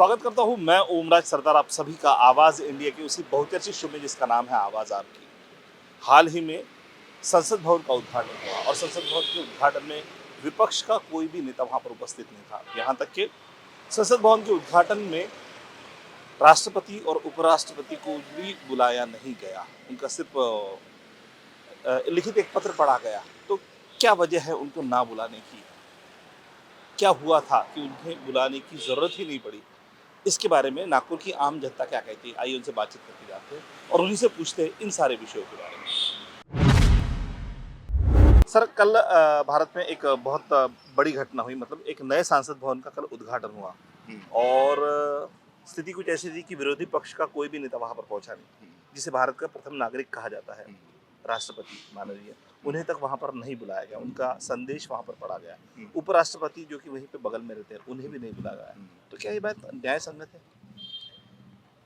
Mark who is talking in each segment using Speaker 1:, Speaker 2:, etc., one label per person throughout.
Speaker 1: स्वागत करता हूं मैं ओमराज सरदार आप सभी का आवाज़ इंडिया की उसी बहुचर्चित शो में जिसका नाम है आवाज़ आपकी। हाल ही में संसद भवन का उद्घाटन हुआ और संसद भवन के उद्घाटन में विपक्ष का कोई भी नेता वहां पर उपस्थित नहीं था। यहाँ तक कि संसद भवन के उद्घाटन में राष्ट्रपति और उपराष्ट्रपति को भी बुलाया नहीं गया। उनका सिर्फ लिखित एक पत्र पढ़ा गया। तो क्या वजह है उनको ना बुलाने की? क्या हुआ था कि उन्हें बुलाने की ज़रूरत ही नहीं पड़ी? इसके बारे में नागपुर की आम जनता क्या कहती है, आइए उनसे बातचीत करके जानते हैं और उन्हीं से पूछते हैं इन सारे विषयों के बारे में। सर, कल भारत में एक बहुत बड़ी घटना हुई, मतलब एक नए संसद भवन का कल उद्घाटन हुआ
Speaker 2: हुँ,
Speaker 1: और स्थिति कुछ ऐसी थी कि विरोधी पक्ष का कोई भी नेता वहां पर पहुंचा नहीं,
Speaker 2: हुँ,
Speaker 1: जिसे भारत का प्रथम नागरिक कहा जाता है,
Speaker 2: हुँ,
Speaker 1: राष्ट्रपति माननीय,
Speaker 2: हुँ,
Speaker 1: उन्हें तक वहां पर नहीं बुलाया गया, उनका संदेश वहां पर पढ़ा गया।
Speaker 2: हुँ,
Speaker 1: उपराष्ट्रपति जो कि वहीं पे बगल में रहते हैं, उन्हें भी नहीं बुलाया गया।
Speaker 2: हुँ।
Speaker 1: तो क्या ये बात न्याय संगत है?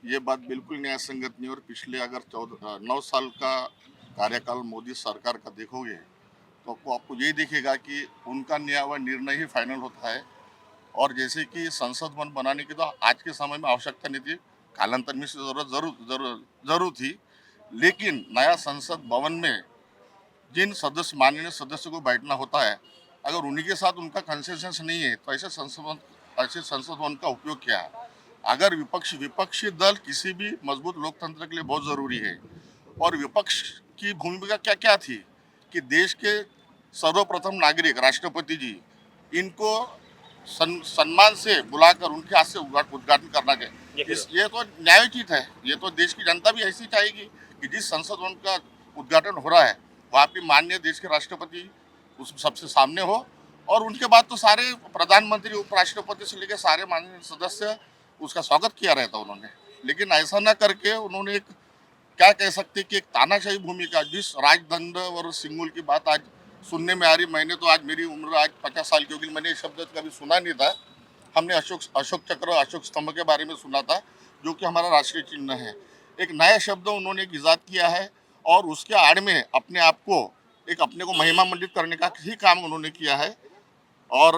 Speaker 2: ये बात बिल्कुल न्याय संगत नहीं और पिछले अगर 9 साल का कार्यकाल मोदी सरकार का देखोगे, तो आपको आपको यही दिखेगा कि उनका लिया हुआ निर्णय ही फाइनल होता है। और जैसे कि संसद भवन बनाने की तो आज के समय में आवश्यकता नहीं थी, कालांतर में इसकी ज़रूरत ज़रूर थी। लेकिन नया संसद भवन में जिन माननीय सदस्य को बैठना होता है, अगर उन्हीं के साथ उनका कंसेंसस नहीं है, तो ऐसे संसद भवन का उपयोग क्या है? अगर विपक्षी दल किसी भी मजबूत लोकतंत्र के लिए बहुत ज़रूरी है। और विपक्ष की भूमिका क्या क्या थी कि देश के सर्वप्रथम नागरिक राष्ट्रपति जी, इनको सम्मान से बुलाकर उनके हाथ से उद्घाटन करना
Speaker 1: ये
Speaker 2: चाहिए।
Speaker 1: करो।
Speaker 2: ये तो न्यायोचित है। ये तो देश की जनता भी ऐसी चाहेगी कि जिस संसद भवन का उद्घाटन हो रहा है, वहाँ पे माननीय देश के राष्ट्रपति उस सबसे सामने हो। और उनके बाद तो सारे प्रधानमंत्री, उपराष्ट्रपति से लेकर सारे माननीय सदस्य उसका स्वागत किया रहता उन्होंने। लेकिन ऐसा ना करके उन्होंने एक, क्या कह सकते हैं कि एक तानाशाही भूमिका, जिस राजदंड और सिंगुल की बात आज सुनने में आ रही। मैंने तो आज, मेरी उम्र आज 50 साल की होगी, मैंने ये शब्द कभी सुना नहीं था। हमने अशोक अशोक चक्र, अशोक स्तंभ के बारे में सुना था, जो कि हमारा राष्ट्रीय चिन्ह है। एक नया शब्द उन्होंने एक इजाद किया है और उसके आड़ में अपने आप को, एक अपने को महिमा मंडित करने का ही काम उन्होंने किया है। और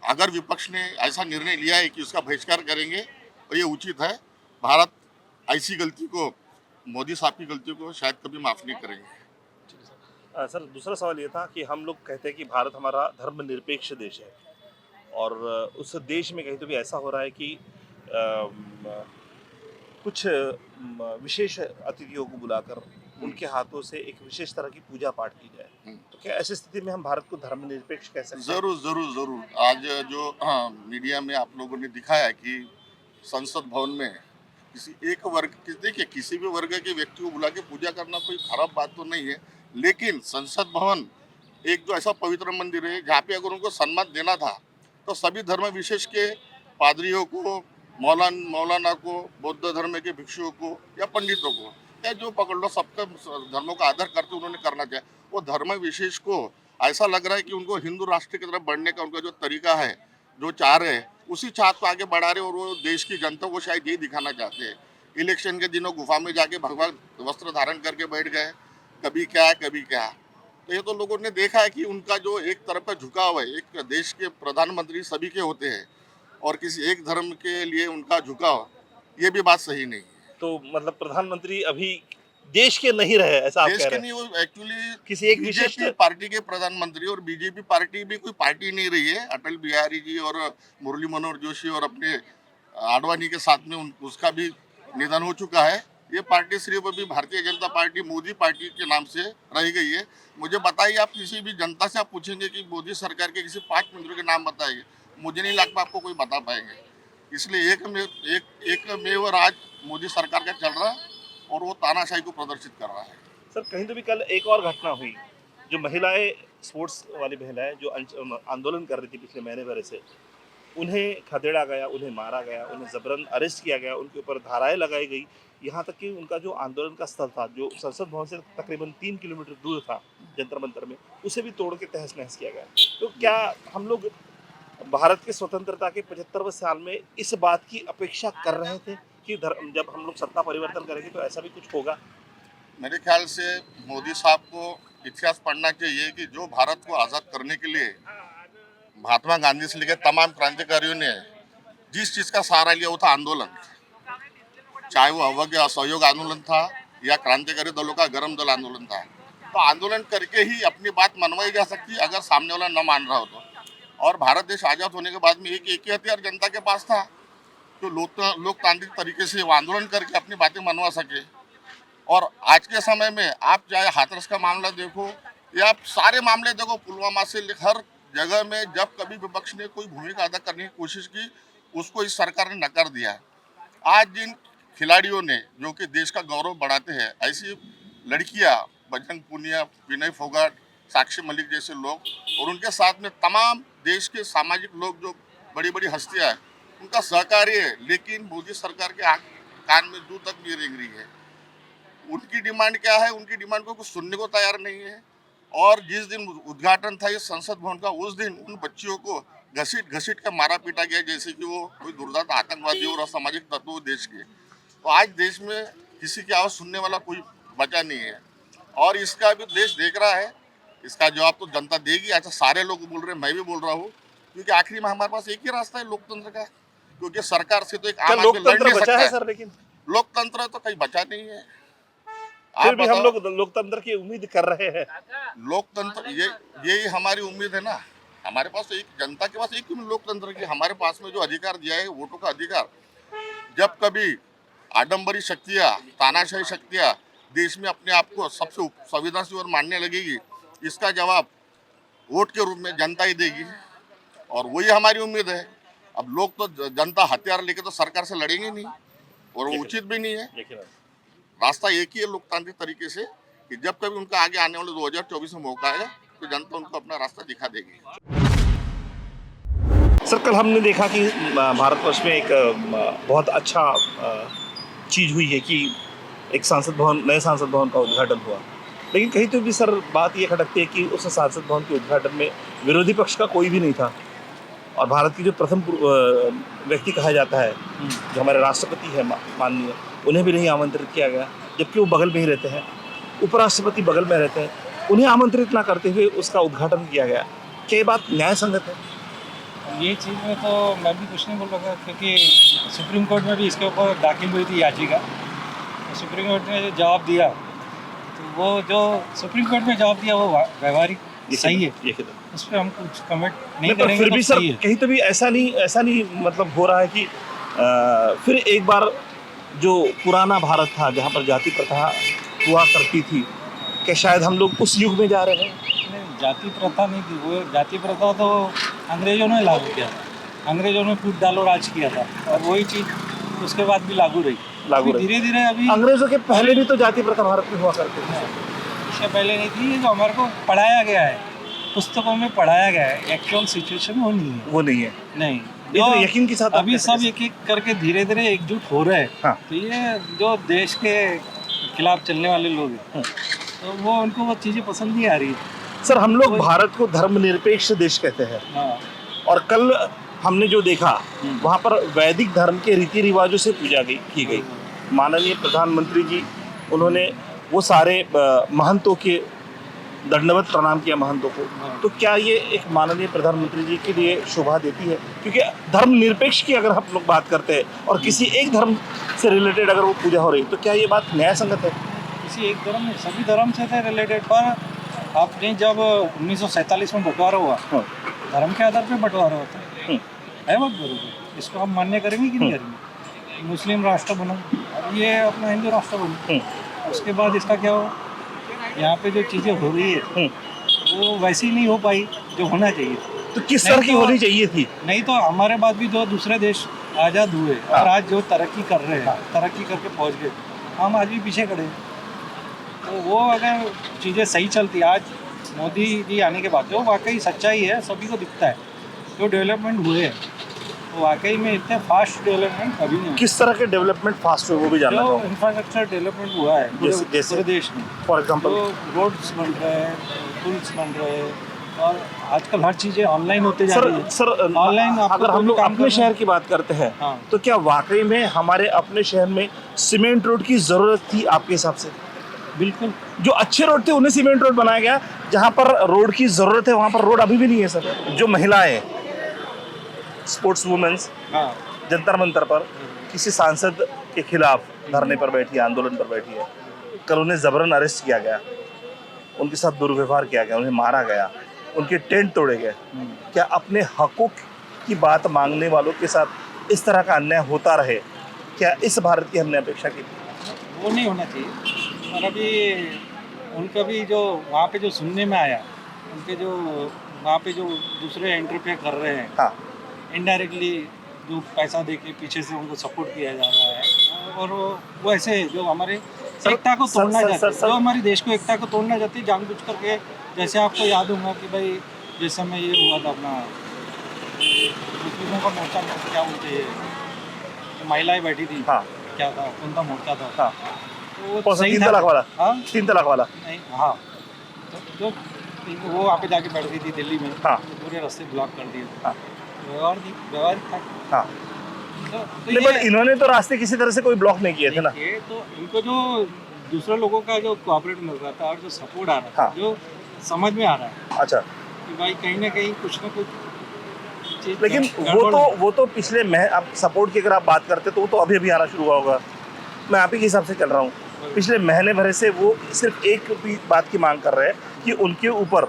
Speaker 2: अगर विपक्ष ने ऐसा निर्णय लिया है कि उसका बहिष्कार करेंगे, तो ये उचित है। भारत ऐसी गलती को, मोदी साहब की गलती को शायद कभी माफ़ नहीं करेंगे।
Speaker 1: सर, दूसरा सवाल ये था कि हम लोग कहते हैं कि भारत हमारा धर्मनिरपेक्ष देश है और उस देश में कहीं तो भी ऐसा हो रहा है कि कुछ विशेष अतिथियों को बुलाकर
Speaker 2: हम्म,
Speaker 1: उनके हाथों से एक विशेष तरह की पूजा पाठ की जाए।
Speaker 2: हम्म।
Speaker 1: तो क्या ऐसी स्थिति में हम भारत को धर्मनिरपेक्ष कह सकते हैं?
Speaker 2: जरूर जरूर जरूर। आज जो, हाँ, मीडिया में आप लोगों ने दिखाया कि संसद भवन में किसी एक वर्ग की, देखिए, किसी भी वर्ग के व्यक्ति को बुला के पूजा करना कोई खराब बात तो नहीं है। लेकिन संसद भवन एक जो ऐसा पवित्र मंदिर है जहाँ पे अगर उनको सम्मान देना था, तो सभी धर्म विशेष के पादरियों को, मौलाना को, बौद्ध धर्म के भिक्षुओं को या पंडितों को, या जो पकड़ लो, सबका धर्मों का आदर करते उन्होंने करना चाहिए। वो धर्म विशेष को ऐसा लग रहा है कि उनको हिंदू राष्ट्र की तरफ बढ़ने का उनका जो तरीका है, जो चाह रहे हैं, उसी चाहत को आगे बढ़ा रहे। और वो देश की जनता को शायद यही दिखाना चाहते हैं। इलेक्शन के दिनों गुफा में जाके भगवान वस्त्र धारण करके बैठ गए, कभी क्या कभी क्या। तो ये तो लोगों ने देखा है कि उनका जो एक तरफ का झुकाव है, एक देश के प्रधानमंत्री सभी के होते हैं और किसी एक धर्म के लिए उनका झुकाव, ये भी बात सही नहीं है।
Speaker 1: तो मतलब प्रधानमंत्री अभी देश के नहीं रहे, ऐसा आप
Speaker 2: देश
Speaker 1: कह
Speaker 2: के
Speaker 1: रहे
Speaker 2: नहीं,
Speaker 1: हैं?
Speaker 2: वो एक्चुअली
Speaker 1: किसी एक विशिष्ट
Speaker 2: बीजेपी पार्टी के प्रधानमंत्री, और बीजेपी पार्टी भी कोई पार्टी नहीं रही है। अटल बिहारी जी और मुरली मनोहर जोशी और अपने आडवाणी के साथ में उसका भी निधन हो चुका है। ये पार्टी सिर्फ अभी भारतीय जनता पार्टी, मोदी पार्टी के नाम से रह गई है। मुझे बताइए, आप किसी भी जनता से आप पूछेंगे कि मोदी सरकार के किसी 5 मंत्रियों के नाम बताइए, मुझे नहीं लगता आपको कोई बता पाएंगे। इसलिए एक में और आज मोदी सरकार का चल रहा है और वो तानाशाही को प्रदर्शित कर रहा है।
Speaker 1: सर, कहीं तो भी कल एक और घटना हुई, जो महिलाएं, स्पोर्ट्स वाली महिलाएं जो आंदोलन कर रही थी पिछले महीने भर से, उन्हें खदेड़ा गया, उन्हें मारा गया, उन्हें जबरन अरेस्ट किया गया, उनके ऊपर धाराएं लगाई गई। यहाँ तक कि उनका जो आंदोलन का स्थल था, जो संसद भवन से तकरीबन 3 किलोमीटर दूर था, जंतर मंतर में, उसे भी तोड़ के तहस नहस किया गया। तो क्या हम लोग भारत की स्वतंत्रता के 75वें साल में इस बात की अपेक्षा कर रहे थे कि जब हम लोग सत्ता परिवर्तन करेंगे तो ऐसा भी कुछ होगा?
Speaker 2: मेरे ख्याल से मोदी साहब को इतिहास पढ़ना चाहिए कि जो भारत को आज़ाद करने के लिए महात्मा गांधी से लेकर तमाम क्रांतिकारियों ने जिस चीज़ का सहारा लिया वो था आंदोलन, चाहे वो अवज्ञ असहयोग आंदोलन था या क्रांतिकारी दलों का गरम दल आंदोलन था। तो आंदोलन करके ही अपनी बात मनवाई जा सकती है अगर सामने वाला न मान रहा हो तो। और भारत देश आज़ाद होने के बाद में एक ही हथियार जनता के पास था, तो लोकतांत्रिक तरीके से वो आंदोलन करके अपनी बातें मनवा सके। और आज के समय में आप चाहे हाथरस का मामला देखो या आप सारे मामले देखो, पुलवामा से हर जगह में जब कभी विपक्ष ने कोई भूमिका अदा करने की कोशिश की, उसको इस सरकार ने नकार दिया। आज जिन खिलाड़ियों ने जो कि देश का गौरव बढ़ाते हैं, ऐसी लड़कियां बजरंग पूनिया, विनय फोगाट, साक्षी मलिक जैसे लोग और उनके साथ में तमाम देश के सामाजिक लोग जो बड़ी बड़ी हस्तियां हैं, उनका सहकार्य है, लेकिन मोदी सरकार के कान में दूर तक नहीं रेंग रही है। उनकी डिमांड क्या है? उनकी डिमांड को कुछ सुनने को तैयार नहीं है। और जिस दिन उद्घाटन था इस संसद भवन का, उस दिन उन बच्चियों को घसीट घसीट कर मारा पीटा गया जैसे कि वो कोई दुर्दांत आतंकवादी और असामाजिक तत्व देश के। तो आज देश में किसी की आवाज़ सुनने वाला कोई बचा नहीं है और इसका भी देश देख रहा है। इसका जवाब तो जनता देगी। ऐसा सारे लोग बोल रहे हैं, मैं भी बोल रहा हूँ, क्योंकि आखिरी में हमारे पास एक ही रास्ता है लोकतंत्र का, क्योंकि सरकार से तो एक आम आदमी लड़
Speaker 1: लोकतंत्र
Speaker 2: नहीं
Speaker 1: बचा
Speaker 2: सकता
Speaker 1: है
Speaker 2: है।
Speaker 1: सर, लेकिन
Speaker 2: लोकतंत्र तो कहीं बचा नहीं है।
Speaker 1: फिर
Speaker 2: आप
Speaker 1: भी हम
Speaker 2: बताओ,
Speaker 1: लोग लोकतंत्र की उम्मीद कर रहे हैं।
Speaker 2: लोकतंत्र यही हमारी उम्मीद है ना। हमारे पास तो एक जनता के पास एक ही लोकतंत्र की, हमारे पास में जो अधिकार दिया है वोटों का अधिकार, जब कभी आडंबरी शक्तियाँ, तानाशाही शक्तियाँ देश में अपने आप को सबसे संविधान और मानने लगेगी, इसका जवाब वोट के रूप में जनता ही देगी और वही हमारी उम्मीद है। अब लोग तो जनता हथियार लेके तो सरकार से लड़ेंगे नहीं और वो उचित भी नहीं है। रास्ता एक ही है लोकतांत्रिक तरीके से कि जब कभी उनका आगे आने वाले 2024 में मौका आएगा तो जनता उनको अपना रास्ता दिखा देगी।
Speaker 1: सर, कल हमने देखा कि भारतवर्ष में एक बहुत अच्छा चीज़ हुई है कि एक सांसद भवन, नए सांसद भवन का उद्घाटन हुआ। लेकिन कहीं तो भी सर बात ये खटकती है कि उस सांसद भवन के उद्घाटन में विरोधी पक्ष का कोई भी नहीं था और भारत की जो प्रथम व्यक्ति कहा जाता है, जो हमारे राष्ट्रपति है माननीय, उन्हें भी नहीं आमंत्रित किया गया, जबकि वो बगल में ही रहते हैं। उपराष्ट्रपति बगल में रहते हैं, उन्हें आमंत्रित ना करते हुए उसका उद्घाटन किया गया। क्या ये बात न्याय संगत है?
Speaker 3: ये चीज़ में तो मैं भी कुछ नहीं बोल रहा, क्योंकि सुप्रीम कोर्ट में भी इसके ऊपर दाखिल हुई थी याचिका। तो सुप्रीम कोर्ट ने जो जवाब दिया, तो वो जो सुप्रीम कोर्ट में जवाब दिया वो व्यवहारिक सही है, उस पर हम कुछ कमेंट नहीं
Speaker 1: पर
Speaker 3: करेंगे।
Speaker 1: फिर भी
Speaker 3: तो
Speaker 1: सर
Speaker 3: सही है।
Speaker 1: कहीं तो भी ऐसा नहीं मतलब हो रहा है कि फिर एक बार जो पुराना भारत था जहाँ पर जाति प्रथा हुआ करती थी, क्या शायद हम लोग उस युग में जा रहे हैं?
Speaker 3: नहीं, जाति प्रथा नहीं थी वो। जाति प्रथा तो अंग्रेजों ने लागू किया था। अंग्रेजों ने फूट डालो राज किया था और वही चीज़ उसके बाद भी लागू रही। धीरे धीरे अभी
Speaker 1: अंग्रेजों के पहले भी तो जाति प्रथा भारत में हुआ करते थे।
Speaker 3: इससे पहले नहीं थी। ये जो हमारे को पढ़ाया गया है, पुस्तकों में पढ़ाया गया है, एक्चुअल सिचुएशन वो नहीं है।
Speaker 1: वो नहीं है।
Speaker 3: नहीं,
Speaker 1: जो यकीन के साथ
Speaker 3: अभी सब एक एक करके धीरे धीरे एकजुट हो रहे हैं।
Speaker 1: हाँ।
Speaker 3: तो ये जो देश के खिलाफ चलने वाले लोग हैं, तो वो उनको वो चीज़ें पसंद नहीं आ रही है।
Speaker 1: सर, हम लोग भारत को धर्मनिरपेक्ष देश कहते हैं
Speaker 3: हाँ।
Speaker 1: और कल हमने जो देखा वहाँ पर वैदिक धर्म के रीति रिवाजों से पूजा की गई। माननीय प्रधानमंत्री जी, उन्होंने वो सारे महंतों के दंडवत प्रणाम किया महंतों को। तो क्या ये एक माननीय प्रधानमंत्री जी के लिए शोभा देती है? क्योंकि धर्म निरपेक्ष की अगर हम लोग बात करते हैं और किसी एक धर्म से रिलेटेड अगर वो पूजा हो रही, तो क्या ये बात न्याय संगत है?
Speaker 3: किसी एक धर्म में, सभी धर्म से थे रिलेटेड। पर आपने जब 1947 में बंटवारा हुआ, धर्म के आधार पर बंटवारा होता है बात बरोबर। इसको हम मान्य करेंगे कि नहीं करेंगे? मुस्लिम राष्ट्र बनो, अब ये अपना हिंदू राष्ट्र बनो, उसके बाद इसका क्या हो? यहाँ पे जो चीज़ें हो रही है वो वैसी नहीं हो पाई जो होना चाहिए।
Speaker 1: तो किस तरह की होनी चाहिए थी?
Speaker 3: नहीं तो हमारे बाद भी जो दूसरे देश आज़ाद हुए और आज जो तरक्की कर रहे हैं, तरक्की करके पहुँच गए, हम आज भी पीछे खड़े हैं। तो वो अगर चीज़ें सही चलती, आज मोदी जी आने के बाद, वो वाकई सच्चाई है, सभी को दिखता है जो डेवलपमेंट हुए हैं, तो वाकई में इतने फास्ट डेवलपमेंट कभी नहीं।
Speaker 1: किस तरह के डेवलपमेंट फास्ट हुए वो भी जानना
Speaker 3: जो
Speaker 1: चाहूँगा।
Speaker 3: इंफ्रास्ट्रक्चर डेवलपमेंट हुआ है पूरे देश में,
Speaker 1: फॉर एग्जाम्पल
Speaker 3: तो रोड्स बन रहे हैं, पुल्स बन रहे हैं और आजकल हर चीज़ें ऑनलाइन होते जा रही है।
Speaker 1: सर
Speaker 3: ऑनलाइन
Speaker 1: अगर हम लोग अपने शहर की बात करते हैं,
Speaker 3: हाँ।
Speaker 1: तो क्या वाकई में हमारे अपने शहर में सीमेंट रोड की ज़रूरत थी आपके हिसाब से?
Speaker 3: बिल्कुल।
Speaker 1: जो अच्छे रोड थे उन्हें सीमेंट रोड बनाया गया, जहाँ पर रोड की ज़रूरत है वहाँ पर रोड अभी भी नहीं है सर। जो महिलाएं, स्पोर्ट्स वुमेन्स,
Speaker 3: हाँ,
Speaker 1: जंतर मंतर पर किसी सांसद के खिलाफ धरने पर बैठी है, आंदोलन पर बैठी है। कल उन्हें जबरन अरेस्ट किया गया, उनके साथ दुर्व्यवहार किया गया, उन्हें मारा गया, उनके टेंट तोड़े गए। क्या अपने हकों की बात मांगने वालों के साथ इस तरह का अन्याय होता रहे? क्या इस भारत की हमने अपेक्षा की थी?
Speaker 3: वो नहीं होना चाहिए। और अभी उनका भी जो वहाँ पे जो सुनने में आया, उनके जो वहाँ पे जो दूसरे इंटरफेयर कर रहे हैं,
Speaker 1: हाँ,
Speaker 3: इनडायरेक्टली जो पैसा दे के पीछे से उनको सपोर्ट किया जा रहा है, और वो ऐसे जो हमारे एकता को तोड़ना चाहते हैं, जो हमारे देश को एकता को तोड़ना चाहते हैं जानबूझ करके। जैसे आपको याद होगा कि भाई जिस समय ये हुआ था अपना मुस्लिमों का मोर्चा में क्या बोलते हैं, जो महिलाएं बैठी थी,
Speaker 1: हाँ,
Speaker 3: क्या था कौन सा मोर्चा था,
Speaker 1: हाँ,
Speaker 3: तो
Speaker 1: कौन सा?
Speaker 3: सही
Speaker 1: 3
Speaker 3: था।
Speaker 1: तलाक वाला?
Speaker 3: हाँ
Speaker 1: 3 तलाक वाला?
Speaker 3: नहीं, हाँ, तो वो वहाँ पे जाके बैठ गई थी दिल्ली में,
Speaker 1: हाँ,
Speaker 3: तो पूरे रास्ते ब्लॉक कर दिए।
Speaker 1: हाँ,
Speaker 3: व्यवहारिक था।
Speaker 1: हाँ।
Speaker 3: तो
Speaker 1: नहीं, बट इन्होंने तो रास्ते किसी तरह से कोई ब्लॉक नहीं किए थे ना।
Speaker 3: ये तो इनको जो दूसरे लोगों का जो कोऑपरेट मिल रहा था और जो सपोर्ट आ रहा था,
Speaker 1: हाँ।
Speaker 3: जो समझ में आ रहा है
Speaker 1: अच्छा,
Speaker 3: कि भाई कहीं ना कहीं कुछ ना कुछ चीज़
Speaker 1: लेकिन
Speaker 3: गड़बड़ है।
Speaker 1: वो तो पिछले अब सपोर्ट की अगर आप बात करते तो वो तो अभी अभी आना शुरू हुआ होगा। मैं आप ही के हिसाब से चल रहा हूँ। पिछले महीने भरे से वो सिर्फ एक भी बात की मांग कर रहे हैं कि उनके ऊपर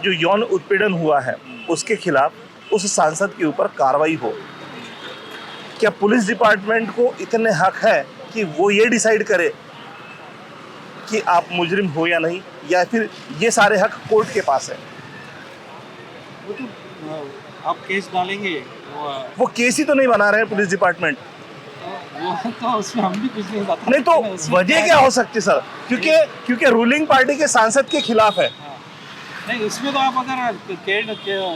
Speaker 1: जो यौन उत्पीड़न हुआ है उसके खिलाफ उस सांसद के ऊपर कार्रवाई हो। क्या पुलिस डिपार्टमेंट को इतने हक है कि वो ये डिसाइड करे कि आप मुजरिम हो या नहीं, या फिर ये सारे हक कोर्ट के पास है?
Speaker 3: वो तो आप केस डालेंगे
Speaker 1: वो केस ही तो नहीं बना रहे हैं पुलिस डिपार्टमेंट।
Speaker 3: वो तो उसमें हम भी कुछ नहीं बता
Speaker 1: नहीं तो
Speaker 3: सकते ना, उसमें
Speaker 1: वजह क्या हो सकती है सर? क्योंकि रूलिंग पार्टी के सांसद के खिलाफ है।
Speaker 3: हाँ। नहीं, इसमें तो आप अगर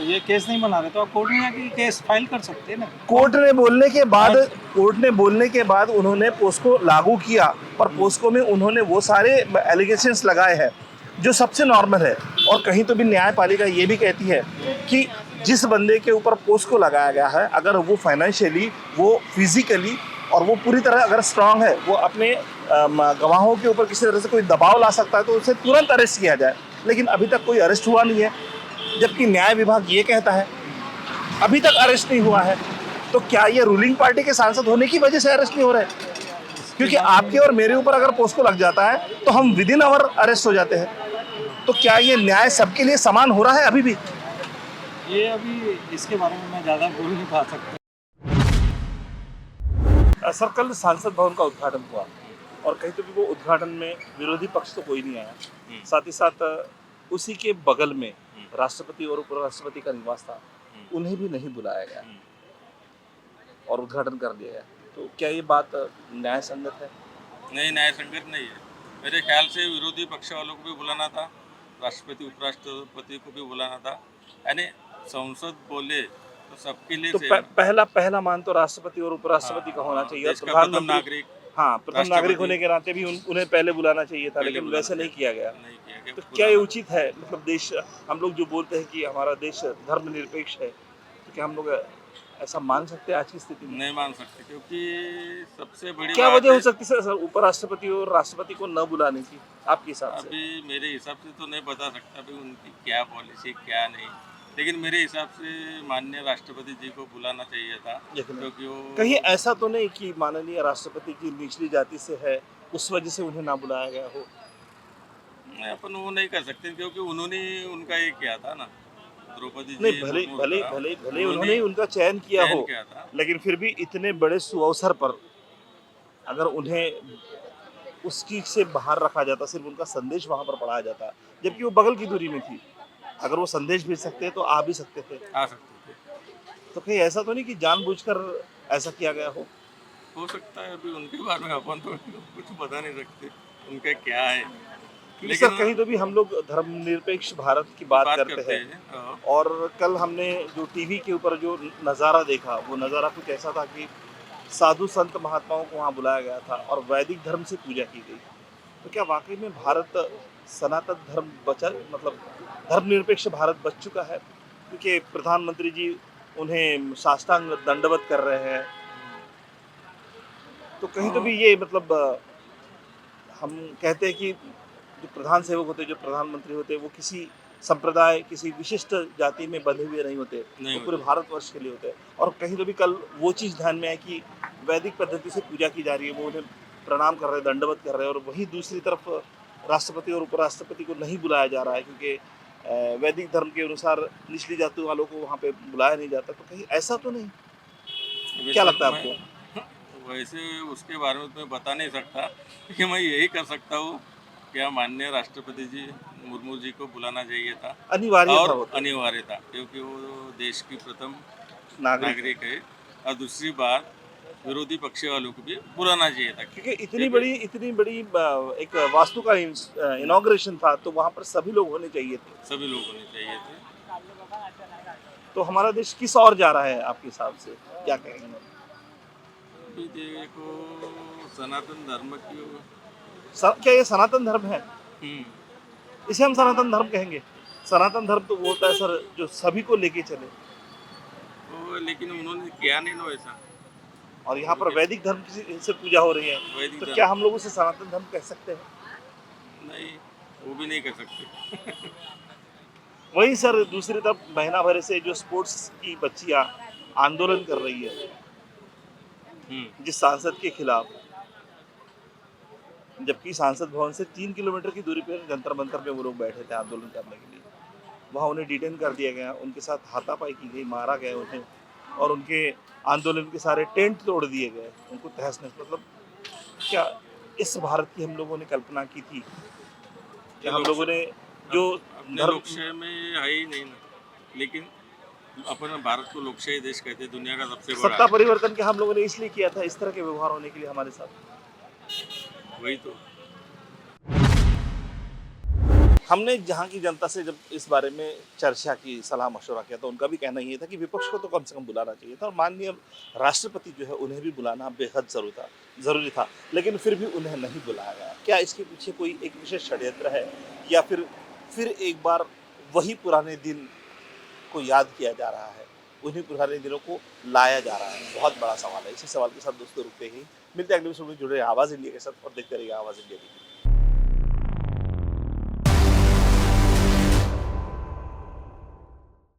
Speaker 3: ये केस नहीं बना रहे तो आप कोर्ट में जाके केस फाइल कर सकते हैं ना।
Speaker 1: कोर्ट ने बोलने के बाद उन्होंने पोस्को लागू किया, पर पोस्को में उन्होंने वो सारे एलिगेशंस लगाए हैं जो सबसे नॉर्मल है। और कहीं तो भी न्यायपालिका ये भी कहती है कि जिस बंदे के ऊपर पोस्को लगाया गया है, अगर वो फाइनेंशियली, वो फिजिकली और वो पूरी तरह अगर स्ट्रांग है, वो अपने गवाहों के ऊपर किसी तरह से कोई दबाव ला सकता है तो उसे तुरंत अरेस्ट किया जाए। लेकिन अभी तक कोई अरेस्ट हुआ नहीं है, जबकि न्याय विभाग ये कहता है अभी तक अरेस्ट नहीं हुआ है। तो क्या ये रूलिंग पार्टी के सांसद होने की वजह से अरेस्ट नहीं हो रहे? क्योंकि आपके और मेरे ऊपर अगर पोस्को लग जाता है तो हम विद इन आवर अरेस्ट हो जाते हैं। तो क्या ये न्याय सबके लिए समान हो रहा है अभी भी?
Speaker 3: ये अभी इसके बारे में मैं ज़्यादा बोल नहीं पा सकता।
Speaker 1: सर, कल सांसद भवन का उद्घाटन हुआ और कहीं तो भी वो उद्घाटन में विरोधी पक्ष तो कोई नहीं आया। साथ ही साथ उसी के बगल में राष्ट्रपति और उपराष्ट्रपति का निवास था, उन्हें भी नहीं बुलाया गया और उद्घाटन कर दिया गया। तो क्या ये बात न्याय संगत है?
Speaker 4: नहीं, न्याय संगत नहीं है। मेरे ख्याल से विरोधी पक्ष वालों को भी बुलाना था, राष्ट्रपति उपराष्ट्रपति को भी बुलाना था। यानी संसद बोले तो सबके लिए
Speaker 1: तो पहला मान तो राष्ट्रपति और उपराष्ट्रपति का होना चाहिए।
Speaker 4: देश का प्रथम नागरिक,
Speaker 1: हाँ, प्रथम नागरिक होने के नाते भी उन्हें पहले बुलाना चाहिए था, लेकिन वैसे नहीं किया गया।
Speaker 4: नहीं किया गया।
Speaker 1: तो क्या ये उचित है? मतलब देश, हम लोग जो बोलते हैं कि हमारा देश धर्मनिरपेक्ष है, तो क्या हम लोग ऐसा मान सकते हैं आज की स्थिति में?
Speaker 4: नहीं मान सकते, क्योंकि सबसे बड़ी
Speaker 1: क्या
Speaker 4: बात
Speaker 1: वजह हो
Speaker 4: है,
Speaker 1: सकती है सर उपराष्ट्रपति और राष्ट्रपति को न बुलाने की आपके हिसाब से?
Speaker 4: अभी मेरे हिसाब से तो नहीं बता सकता अभी उनकी क्या पॉलिसी क्या नहीं, लेकिन मेरे हिसाब से माननीय राष्ट्रपति जी को बुलाना चाहिए था, क्योंकि वो
Speaker 1: कहीं ऐसा तो नहीं कि माननीय राष्ट्रपति की निचली जाति से है, उस वजह से उन्हें ना बुलाया गया हो?
Speaker 4: अपन वो नहीं कर सकते, क्योंकि उन्होंने उनका ये किया था ना, द्रौपदी
Speaker 1: नहीं,
Speaker 4: जी
Speaker 1: भले
Speaker 4: मुर्मू
Speaker 1: भले
Speaker 4: का,
Speaker 1: भले भले उन्होंने उनका चयन किया हो,
Speaker 4: किया था।
Speaker 1: लेकिन फिर भी इतने बड़े सुअवसर पर अगर उन्हें उसकी से बाहर रखा जाता, सिर्फ उनका संदेश वहां पर पढ़ाया जाता, जबकि वो बगल की दूरी में थी, अगर वो संदेश भेज सकते तो आ भी सकते थे।
Speaker 4: आ सकते थे।
Speaker 1: तो कहीं ऐसा तो नहीं कि जानबूझकर ऐसा किया गया हो
Speaker 4: सकता है, अभी उनके बारे में अपन तो कुछ बता नहीं सकते उनका क्या है,
Speaker 1: लेकिन सर कहीं तो भी हम लोग धर्मनिरपेक्ष भारत की बात करते हैं।
Speaker 4: हाँ।
Speaker 1: और कल हमने जो टीवी के ऊपर जो नज़ारा देखा, वो नज़ारा कुछ ऐसा था कि साधु संत महात्माओं को वहाँ बुलाया गया था और वैदिक धर्म से पूजा की गई। तो क्या वाकई में भारत सनातन धर्म मतलब धर्मनिरपेक्ष भारत बच चुका है? क्योंकि प्रधानमंत्री जी उन्हें साष्टांग दंडवत कर रहे हैं। तो कहीं तो भी ये मतलब हम कहते हैं कि जो प्रधान सेवक होते, जो प्रधानमंत्री होते, वो किसी संप्रदाय किसी विशिष्ट जाति में बंधे हुए नहीं होते,
Speaker 4: नहीं
Speaker 1: वो पूरे
Speaker 4: होते।
Speaker 1: भारतवर्ष के लिए होते हैं। और कहीं तो भी कल वो चीज़ ध्यान में है कि वैदिक पद्धति से पूजा की जा रही है, वो उन्हें प्रणाम कर रहे हैं, दंडवत कर रहे हैं, और वहीं दूसरी तरफ राष्ट्रपति और उपराष्ट्रपति को नहीं बुलाया जा रहा है, क्योंकि वैदिक धर्म के अनुसार निचली जाति वालों को वहाँ पे बुलाया नहीं जाता। तो कहीं ऐसा तो नहीं? क्या
Speaker 4: वैसे
Speaker 1: लगता है
Speaker 4: मैं
Speaker 1: आपको?
Speaker 4: वैसे उसके बारे में तो मैं बता नहीं सकता, कि मैं यही कर सकता हूँ कि माननीय राष्ट्रपति जी मुर्मू जी को बुलाना चाहिए था
Speaker 1: अनिवार्य था
Speaker 4: और
Speaker 1: वो तो,
Speaker 4: अनिवार्य था, क्योंकि वो देश की प्रथम
Speaker 1: नागरिक।
Speaker 4: नागरिक है। और दूसरी बात, विरोधी पक्ष वालों को भी बुलाना चाहिए था,
Speaker 1: क्योंकि
Speaker 4: क्योंकि
Speaker 1: इतनी बड़ी एक वास्तु का इनॉग्रेशन था, तो वहाँ पर सभी लोग होने चाहिए थे।
Speaker 4: सभी लोग होने चाहिए थे।
Speaker 1: तो हमारा देश किस ओर जा रहा है आपके हिसाब से, क्या कहेंगे?
Speaker 4: अभी देखो, सनातन धर्म की
Speaker 1: क्या ये सनातन धर्म है?
Speaker 4: हम्म,
Speaker 1: इसे हम सनातन धर्म कहेंगे? सनातन धर्म तो वो होता है सर जो सभी को लेके चले,
Speaker 4: वो लेकिन उन्होंने किया नहीं ना वैसा।
Speaker 1: और यहाँ पर वैदिक धर्म से पूजा हो रही है,
Speaker 4: वैदिक
Speaker 1: तो क्या
Speaker 4: धर्म
Speaker 1: हम लोग उसे सनातन धर्म कह सकते हैं?
Speaker 4: नहीं, वो भी नहीं कर सकते।
Speaker 1: वहीं सर दूसरी तरफ महीना भर से जो स्पोर्ट्स की बच्चियाँ आंदोलन कर रही है जिस सांसद के खिलाफ, जबकि सांसद भवन से 3 किलोमीटर की दूरी पर जंतर मंतर में वो लोग बैठे थे आंदोलन करने के लिए, वहाँ उन्हें डिटेन कर दिया गया, उनके साथ हाथापाई की गई, मारा गया उन्हें, और उनके आंदोलन के सारे टेंट तोड़ दिए गए, उनको तहस नहस। मतलब क्या इस भारत की हम लोगों ने कल्पना की थी?
Speaker 4: ये
Speaker 1: क्या हम
Speaker 4: लोग
Speaker 1: लोगों ने जो
Speaker 4: अपने
Speaker 1: धर्म,
Speaker 4: लोकशाही में है ही नहीं ना, लेकिन अपन भारत को लोकशाही देश कहते हैं, दुनिया का सबसे बड़ा
Speaker 1: सत्ता
Speaker 4: है।
Speaker 1: परिवर्तन क्या हम लोगों ने इसलिए किया था, इस तरह के व्यवहार होने के लिए हमारे साथ?
Speaker 4: वही तो।
Speaker 1: हमने जहाँ की जनता से जब इस बारे में चर्चा की, सलाह मशवरा किया, तो उनका भी कहना ये था कि विपक्ष को तो कम से कम बुलाना चाहिए था, और माननीय राष्ट्रपति जो है उन्हें भी बुलाना बेहद जरूरी था, लेकिन फिर भी उन्हें नहीं बुलाया गया। क्या इसके पीछे कोई एक विशेष षड्यंत्र है, या फिर एक बार वही पुराने दिन को याद किया जा रहा है, उन्हीं पुराने दिनों को लाया जा रहा है? बहुत बड़ा सवाल है। इसी सवाल के साथ दोस्तों रुकते ही मिलते हैं अगले एपिसोड में। जुड़े आवाज़ इंडिया के साथ और देखते रहिए आवाज़ इंडिया की।